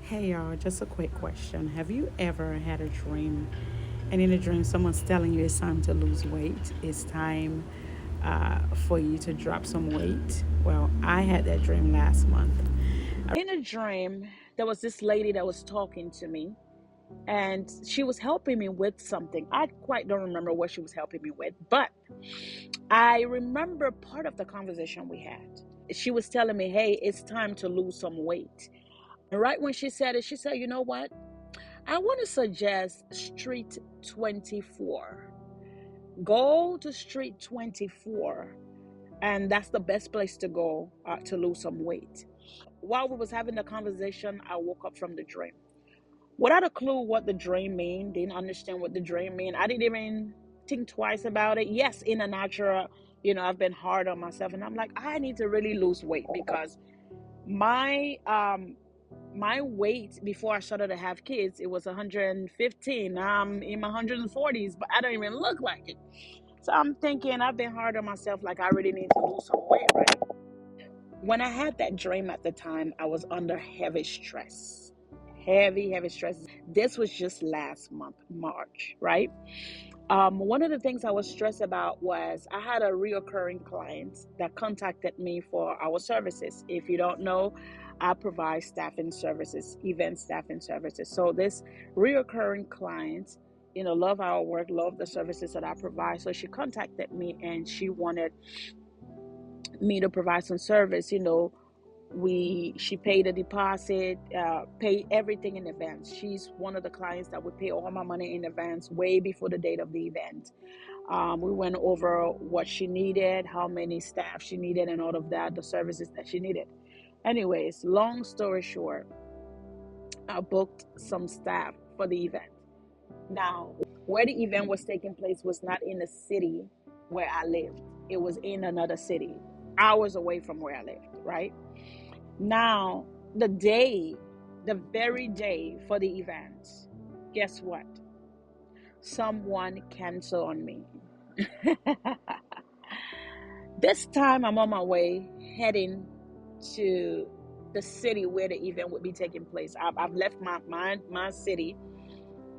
Hey y'all, just a quick question. Have you ever had a dream, and in a dream, someone's telling you it's time to lose weight? It's time for you to drop some weight? Well, I had that dream last month. In a dream, there was this lady that was talking to me, and she was helping me with something. I quite don't remember what she was helping me with, but I remember part of the conversation we had. She was telling me, hey, it's time to lose some weight. And right when she said it, she said, you know what? I want to suggest Street 24. Go to Street 24, and that's the best place to go to lose some weight. While we was having the conversation, I woke up from the dream. Without a clue what the dream mean, didn't understand what the dream mean. I didn't even think twice about it. Yes, in a natural, I've been hard on myself, and I'm like, I need to really lose weight because my my weight before I started to have kids, it was 115. Now I'm in my 140s, but I don't even look like it. So I'm thinking I've been hard on myself, like I really need to lose some weight, right? When I had that dream at the time, I was under heavy stress. Heavy stress. This was just last month, March, right? One of the things I was stressed about was I had a reoccurring client that contacted me for our services. If you don't know, I provide staffing services, event staffing services. So this reoccurring client, love our work, love the services that I provide. So she contacted me and she wanted me to provide some service. She paid a deposit, pay everything in advance. She's one of the clients that would pay all my money in advance way before the date of the event. We went over what she needed, how many staff she needed, and all of that, the services that she needed. Anyways, long story short, I booked some staff for the event. Now, where the event was taking place was not in the city where I lived, it was in another city, hours away from where I lived, right? Now, the very day for the event, guess what? Someone canceled on me. This time I'm on my way heading to the city where the event would be taking place. I've left my city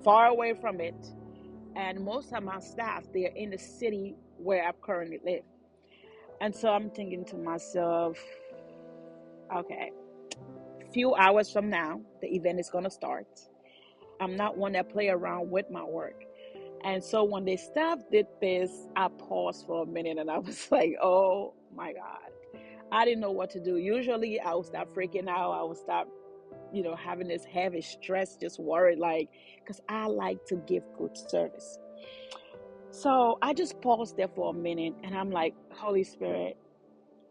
far away from it, and most of my staff, they're in the city where I currently live. And so I'm thinking to myself, okay, few hours from now, the event is gonna start. I'm not one that play around with my work. And so when the staff did this, I paused for a minute and I was like, oh my God. I didn't know what to do. Usually I would start freaking out. I would start, having this heavy stress, just worried, like, because I like to give good service. So I just paused there for a minute and I'm like, Holy Spirit,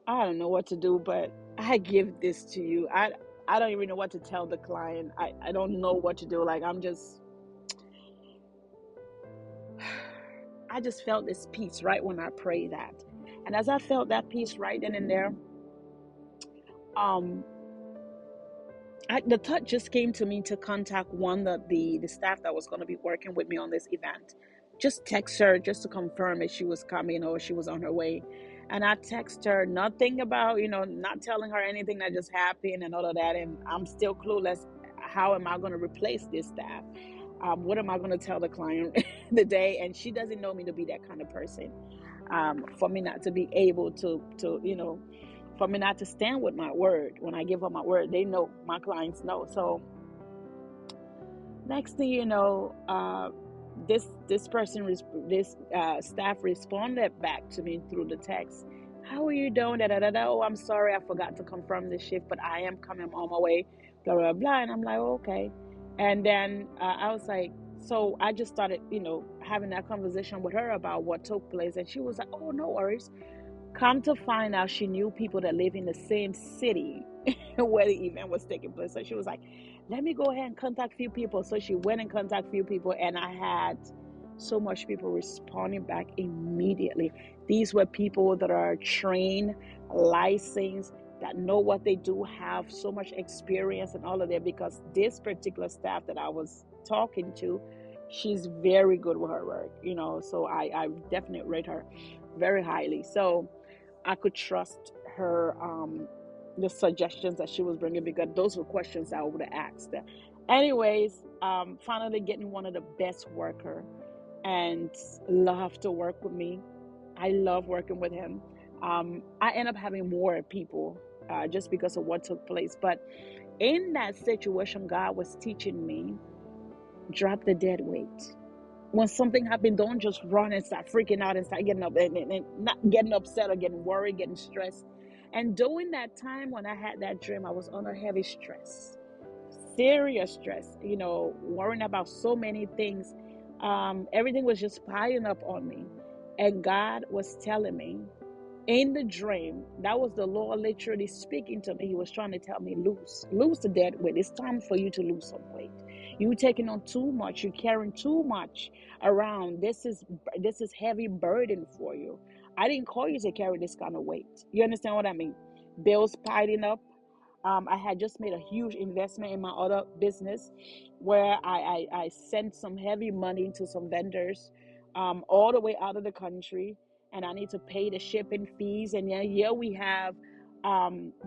I don't know what to do, but I give this to you. I don't even know what to tell the client. I don't know what to do. Like I just felt this peace right when I prayed that. And as I felt that peace right then and there, um, the thought just came to me to contact one of the staff that was going to be working with me on this event. Just text her just to confirm if she was coming or she was on her way. And I text her nothing about, not telling her anything that just happened and all of that. And I'm still clueless. How am I going to replace this staff? What am I going to tell the client the day? And she doesn't know me to be that kind of person. For me not to be able to for me not to stand with my word. When I give her my word, they know, my clients know. So next thing you know, this staff responded back to me through the text. How are you doing? Da, da, da, da. Oh, I'm sorry, I forgot to confirm the shift, but I am coming on my way. Blah blah blah. And I'm like, oh, okay. And then I was like, so I just started, having that conversation with her about what took place, and she was like, oh, no worries. Come to find out, she knew people that live in the same city where the event was taking place. So she was like, let me go ahead and contact a few people. So she went and contacted a few people, and I had so much people responding back immediately. These were people that are trained, licensed, that know what they do, have so much experience and all of that, because this particular staff that I was talking to, she's very good with her work, so I definitely rate her very highly. So I could trust her the suggestions that she was bringing, because those were questions I would have asked. Anyways, finally getting one of the best worker, and love to work with me. I love working with him. I end up having more people just because of what took place. But in that situation, God was teaching me, drop the dead weight. When something happened, don't just run and start freaking out and start getting up and not getting upset or getting worried, getting stressed. And during that time when I had that dream, I was under heavy stress, serious stress, worrying about so many things. Everything was just piling up on me. And God was telling me, in the dream, that was the Lord literally speaking to me. He was trying to tell me, lose the dead weight. It's time for you to lose some weight. You taking on too much. You're carrying too much around. This is heavy burden for you. I didn't call you to carry this kind of weight. You understand what I mean? Bills piling up. I had just made a huge investment in my other business, where I sent some heavy money to some vendors, all the way out of the country, and I need to pay the shipping fees. And then here we have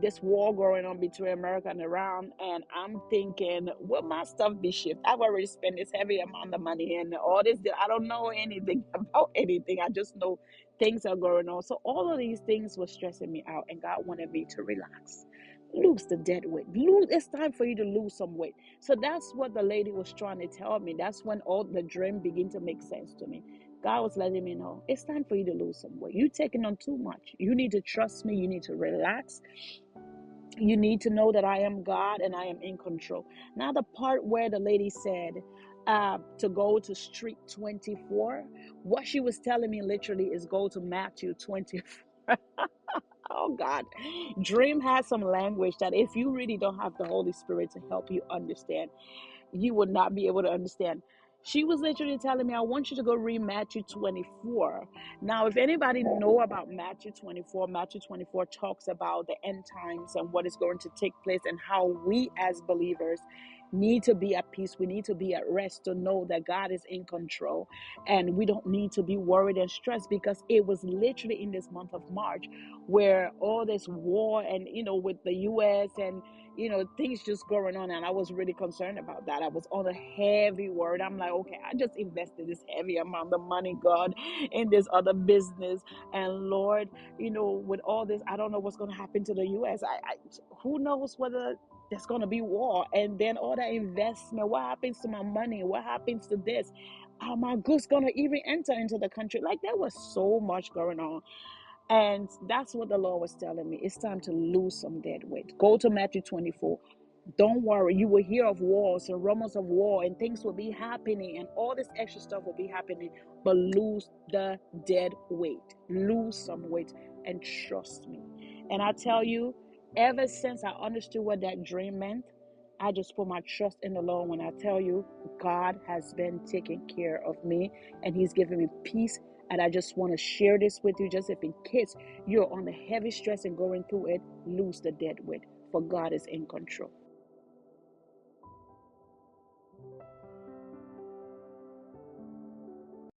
this war going on between America and Iran, and I'm thinking, will my stuff be shipped? I've already spent this heavy amount of money and all this. I don't know anything about anything. I just know things are going on. So all of these things were stressing me out, and God wanted me to relax. Lose the dead weight. It's time for you to lose some weight. So that's what the lady was trying to tell me. That's when all the dream began to make sense to me. God was letting me know, it's time for you to lose some weight. You're taking on too much. You need to trust me. You need to relax. You need to know that I am God and I am in control. Now, the part where the lady said to go to Street 24, what she was telling me literally is go to Matthew 24. Oh God. Dream has some language that if you really don't have the Holy Spirit to help you understand, you would not be able to understand. She was literally telling me, I want you to go read Matthew 24. Now, if anybody know about Matthew 24, Matthew 24 talks about the end times and what is going to take place, and how we as believers need to be at peace. We need to be at rest to know that God is in control, and we don't need to be worried and stressed, because it was literally in this month of March where all this war and, with the US and, things just going on. And I was really concerned about that. I was on a heavy word. I'm like, okay, I just invested this heavy amount of money, God, in this other business. And Lord, with all this, I don't know what's going to happen to the US. Who knows whether there's going to be war, and then all that investment, what happens to my money, what happens to this, are my goods going to even enter into the country? Like, there was so much going on. And that's what the Lord was telling me. It's time to lose some dead weight. Go to Matthew 24. Don't worry. You will hear of wars and rumors of war, and things will be happening, and all this extra stuff will be happening. But lose the dead weight. Lose some weight and trust me. And I tell you, ever since I understood what that dream meant, I just put my trust in the Lord. When I tell you, God has been taking care of me, and He's giving me peace. And I just want to share this with you, just if in case you're on the heavy stress and going through it, lose the dead weight, for God is in control.